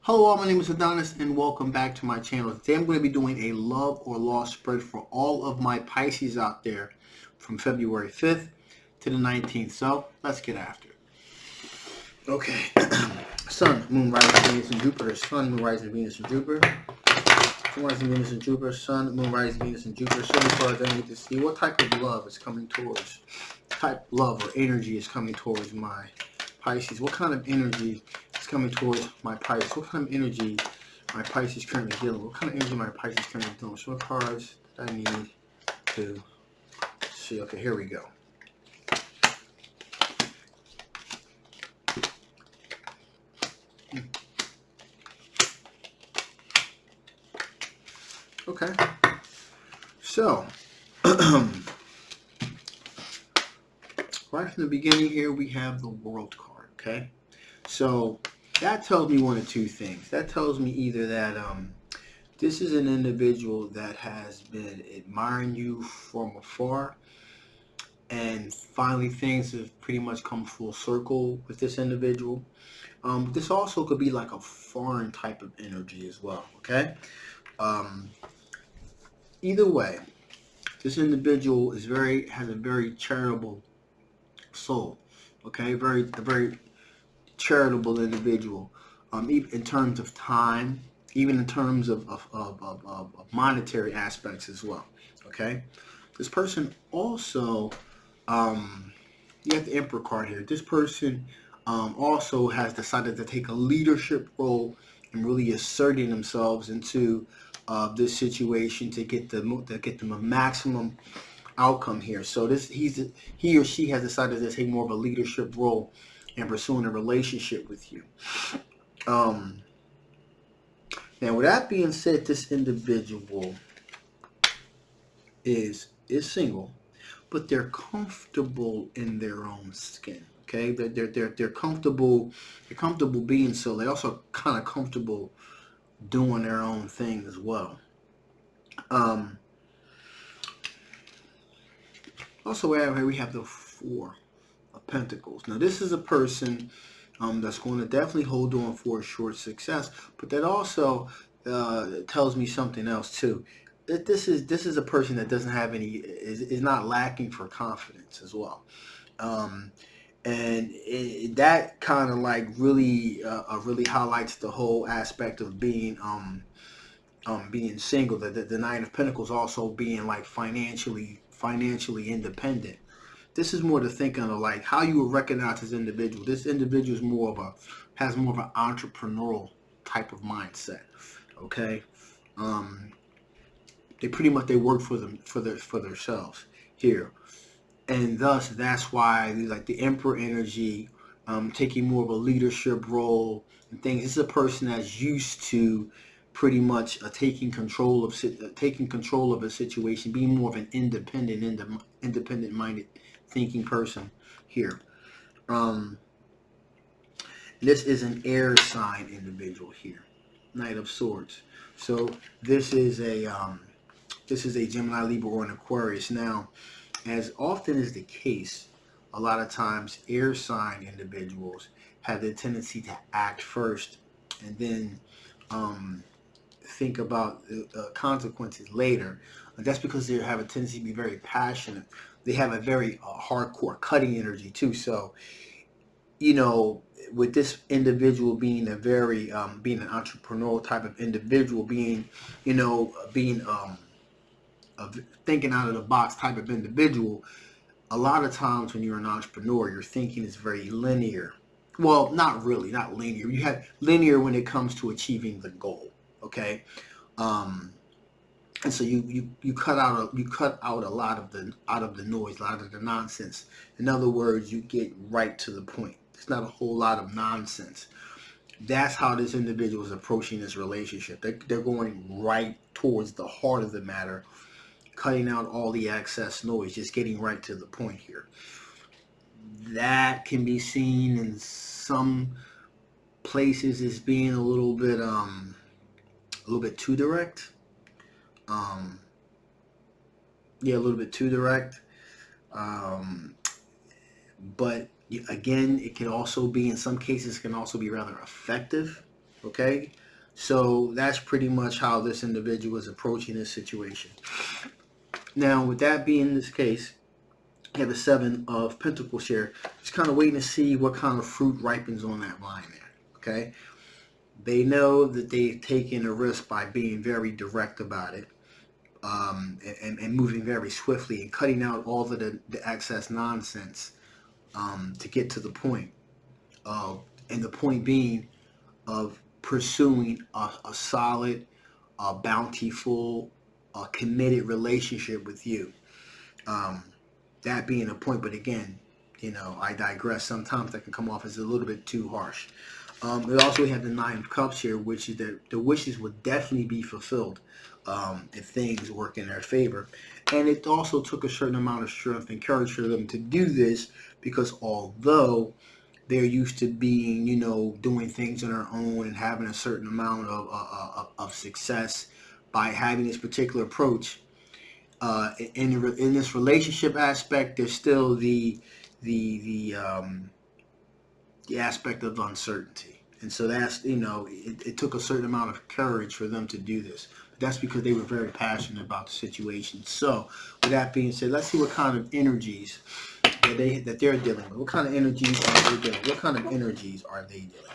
Hello all, my name is Adonis and welcome back to my channel. Today I'm going to be doing a love or loss spread for all of my Pisces out there from February 5th to the 19th. So let's get after it. Okay. Sun, Moon, Rising, Venus, and Jupiter. Sun, Moon, Rising, Venus, and Jupiter. Sun, Rising, Venus, and Jupiter. Sun, Moon, Rising, Venus, and Jupiter. So far, I need to see what type of love is coming towards, type love or energy is coming towards my Pisces. What kind of energy is coming towards my Pisces? What kind of energy my Pisces currently dealing with? What kind of energy my Pisces currently dealing with? So what cards I need to see? Okay, here we go. Okay, so right from the beginning here we have the World card. Okay, so that tells me one of two things. That tells me either that this is an individual that has been admiring you from afar, and finally things have pretty much come full circle with this individual. This also could be like a foreign type of energy as well. Okay. Either way, this individual has a very charitable soul. Okay, a very charitable individual. Even in terms of time, even in terms of monetary aspects as well. Okay, this person also, you have the Emperor card here. This person also has decided to take a leadership role and really asserting themselves into this situation to get them a maximum outcome here. So he or she has decided to take more of a leadership role in pursuing a relationship with you. Now, with that being said, this individual is single, but they're comfortable in their own skin. Okay, they're comfortable. They're comfortable being so. They're also kind of comfortable doing their own thing as well. Also, we have the Four of Pentacles. Now, this is a person that's going to definitely hold on for a short success, but that also tells me something else too. This is a person that doesn't have any, is not lacking for confidence as well. And that kind of like really highlights the whole aspect of being single. The Nine of Pentacles also being like financially independent. This is more the thinking of like how you would recognize this individual. This individual is has more of an entrepreneurial type of mindset. Okay, they pretty much they work for themselves here, and thus that's why like the Emperor energy, taking more of a leadership role and things. This is a person that's used to pretty much taking control of a situation, being more of an independent minded thinking person here. This is an air sign individual here, Knight of Swords. So this is a Gemini, Libra, or an Aquarius. Now, as often is the case, a lot of times air sign individuals have the tendency to act first and then think about consequences later. And that's because they have a tendency to be very passionate. They have a very hardcore cutting energy too. So, you know, with this individual being a very being an entrepreneurial type of individual, being a thinking out of the box type of individual, a lot of times when you're an entrepreneur, your thinking is very linear. Well, not really, not linear. You have linear when it comes to achieving the goal. Okay, and so you cut out a lot of the noise, a lot of the nonsense. In other words, you get right to the point. It's not a whole lot of nonsense. That's how this individual is approaching this relationship. They're going right towards the heart of the matter, cutting out all the excess noise, just getting right to the point here. That can be seen in some places as being a little bit too direct. Yeah, a little bit too direct. But again, it can also be, in some cases, can also be rather effective. Okay, so that's pretty much how this individual is approaching this situation. Now, with that being this case, you have the Seven of Pentacles here. Just kind of waiting to see what kind of fruit ripens on that vine there. Okay, they know that they've taken a risk by being very direct about it, and moving very swiftly and cutting out all of the excess nonsense, to get to the point. And the point being of pursuing a solid, bountiful, committed relationship with you. That being a point, but again, I digress. Sometimes that can come off as a little bit too harsh. We also have the Nine of Cups here, which is that the wishes would definitely be fulfilled if things work in their favor. And it also took a certain amount of strength and courage for them to do this, because although they're used to being, doing things on their own and having a certain amount of success by having this particular approach, in this relationship aspect, there's still the aspect of uncertainty. And so that's, it took a certain amount of courage for them to do this. But that's because they were very passionate about the situation. So with that being said, let's see what kind of energies that they're dealing with. What kind of energies are they dealing with? What kind of energies are they dealing with?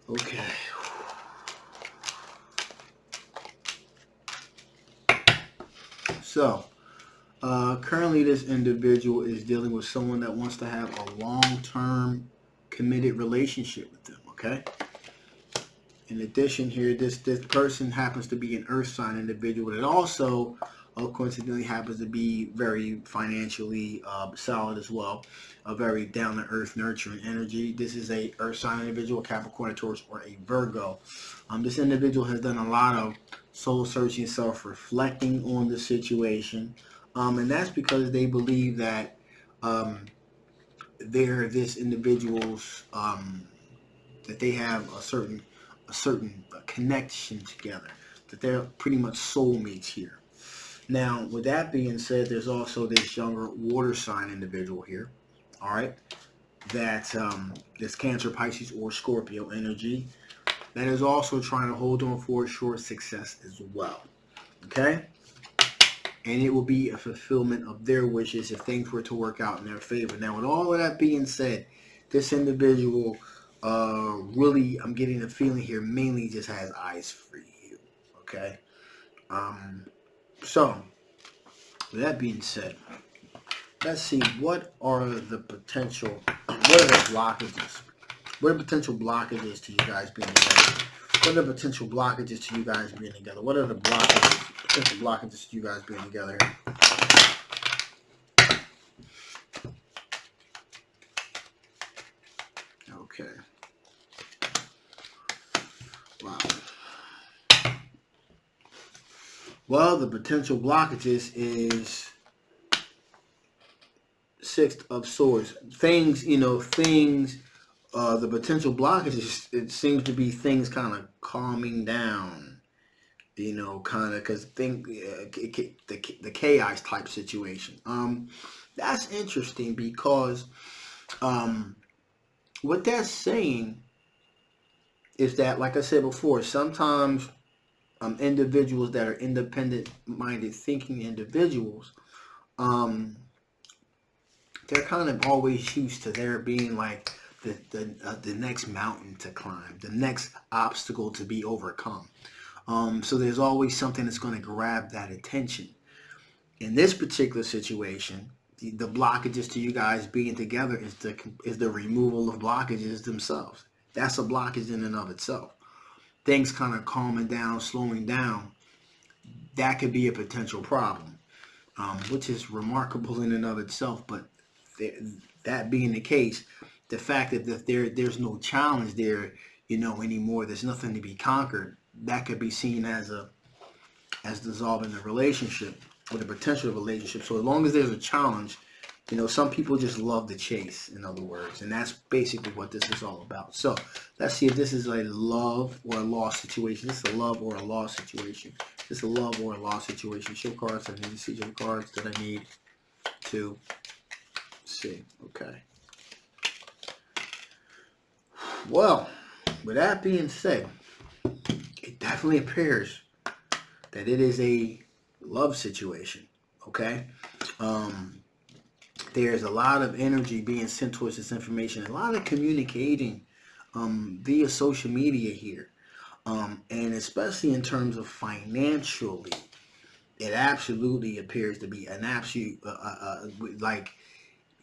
Okay. So, currently this individual is dealing with someone that wants to have a long-term committed relationship with them, okay? In addition here, this person happens to be an earth sign individual that also coincidentally happens to be very financially solid as well. A very down-to-earth, nurturing energy. This is a earth sign individual, Capricorn, Taurus, or a Virgo. This individual has done a lot of soul-searching, self-reflecting on the situation. And that's because they believe that they're this individual's, that they have a certain connection together, that they're pretty much soulmates here. Now, with that being said, there's also this younger water sign individual here, all right, that this Cancer, Pisces, or Scorpio energy that is also trying to hold on for a short success as well, okay? And it will be a fulfillment of their wishes if things were to work out in their favor. Now, with all of that being said, this individual really, I'm getting a feeling here, mainly just has eyes for you, okay? So, with that being said, let's see, what are the blockages? What are the potential blockages to you guys being together? What are the potential blockages to you guys being together? What are the potential blockages to you guys being together? Okay. Wow. Well, the potential blockages is Six of Swords. Things, the potential blockages, it seems to be things kind of calming down, kind of, because the chaos type situation. That's interesting because what that's saying is that, like I said before, sometimes individuals that are independent-minded thinking individuals, they're kind of always used to there being like the next mountain to climb, the next obstacle to be overcome. So there's always something that's going to grab that attention. In this particular situation, the blockages to you guys being together is the removal of blockages themselves. That's a blockage in and of itself. Things kind of calming down, slowing down, that could be a potential problem, which is remarkable in and of itself. But that being the case, the fact that there's no challenge there, anymore, there's nothing to be conquered, that could be seen as dissolving the relationship or the potential relationship. So as long as there's a challenge, some people just love the chase, in other words, and that's basically what this is all about. So let's see if this is a love or a loss situation. This is a love or a loss situation It's a love or a loss situation. Show cards. I need to see your cards that I need to see. Okay. Well, with that being said, it definitely appears that it is a love situation. Okay. There's a lot of energy being sent towards this information, a lot of communicating via social media here, and especially in terms of financially, it absolutely appears to be an absolute like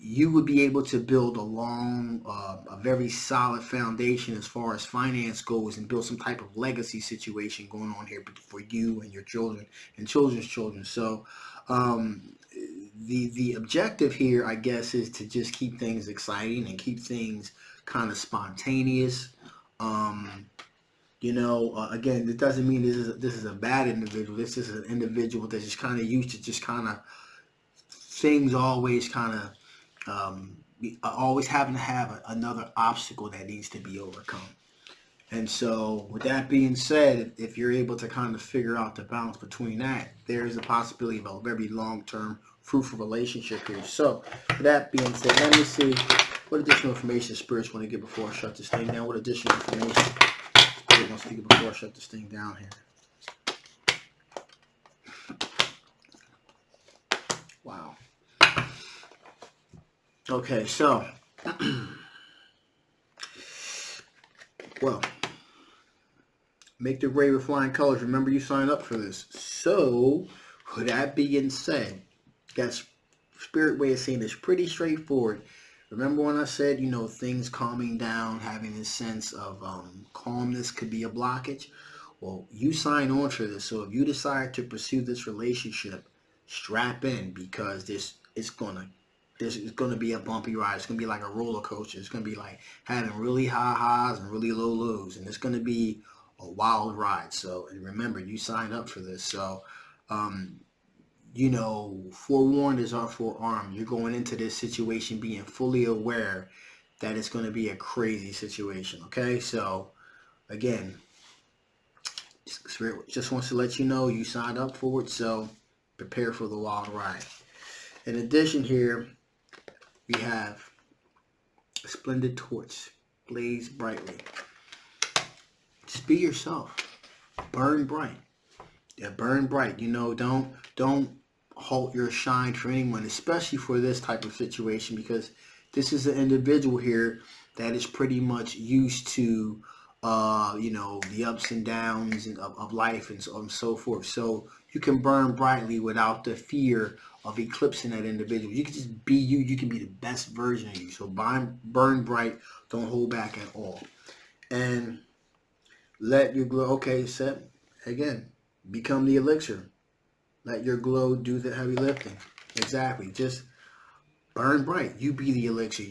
you would be able to build a very solid foundation as far as finance goes, and build some type of legacy situation going on here for you and your children and children's children. So the objective here, I guess, is to just keep things exciting and keep things kind of spontaneous. Again, it doesn't mean this is a bad individual. This is an individual that's just kind of used to just kind of things always kind of always having to have another obstacle that needs to be overcome. And so with that being said, if you're able to kind of figure out the balance between that, there's a possibility of a very long-term, fruitful relationship here. So with that being said, let me see what additional information spirits want to give before I shut this thing down. What additional information spirit wants to give before I shut this thing down here. Wow. Okay, so well, make the grade with flying colors. Remember, you signed up for this. So, with that being said, that's spirit way of saying this pretty straightforward. Remember when I said, things calming down, having this sense of calmness could be a blockage? Well, you signed on for this. So if you decide to pursue this relationship, strap in, because this is going to be a bumpy ride. It's going to be like a roller coaster. It's going to be like having really high highs and really low lows. And it's going to be a wild ride. So, and remember, you signed up for this. So, forewarned is our forearmed. You're going into this situation being fully aware that it's going to be a crazy situation. Okay, so again, Spirit just wants to let you know you signed up for it, so prepare for the wild ride. In addition, here we have a splendid torch, blaze brightly. Just be yourself. Burn bright. Yeah, burn bright. Don't halt your shine for anyone, especially for this type of situation, because this is an individual here that is pretty much used to the ups and downs of life and so on and so forth. So you can burn brightly without the fear of eclipsing that individual. You can just be you. You can be the best version of you. So burn bright. Don't hold back at all. And let your glow. Okay, set again. Become the elixir. Let your glow do the heavy lifting. Exactly. Just burn bright. You be the elixir.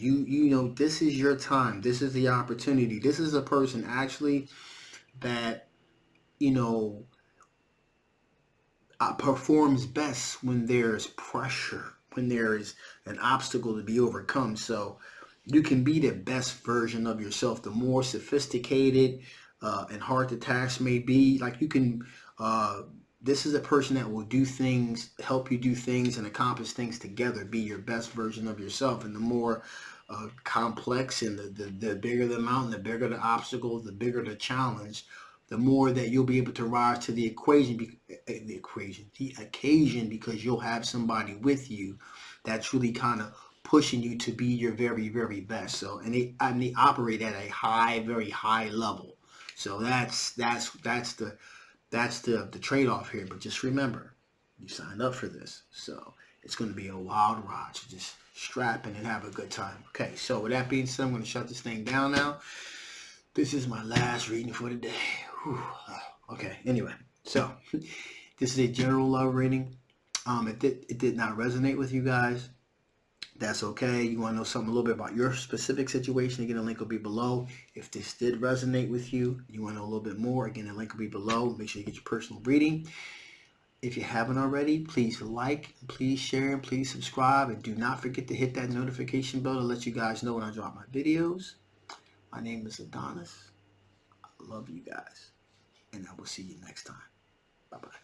This is your time. This is the opportunity. This is a person actually that, performs best when there's pressure, when there is an obstacle to be overcome. So you can be the best version of yourself. The more sophisticated and hard the task may be, like you can, this is a person that will do things, help you do things and accomplish things together, be your best version of yourself. And the more complex and the bigger the mountain, the bigger the obstacle, the bigger the challenge, the more that you'll be able to rise to the occasion, because you'll have somebody with you that's really kind of pushing you to be your very, very best. So, and they operate at a very high level. So that's the trade-off here. But just remember, you signed up for this, so it's going to be a wild ride. So just strap in and have a good time. Okay, so with that being said, I'm going to shut this thing down now. This is my last reading for the day. Whew. Okay, anyway, so this is a general love reading. It did not resonate with you guys. That's okay. You want to know something a little bit about your specific situation, again, the link will be below. If this did resonate with you, you want to know a little bit more, again, the link will be below. Make sure you get your personal reading. If you haven't already, please like, please share, and please subscribe. And do not forget to hit that notification bell to let you guys know when I drop my videos. My name is Adonis. I love you guys. And I will see you next time. Bye-bye.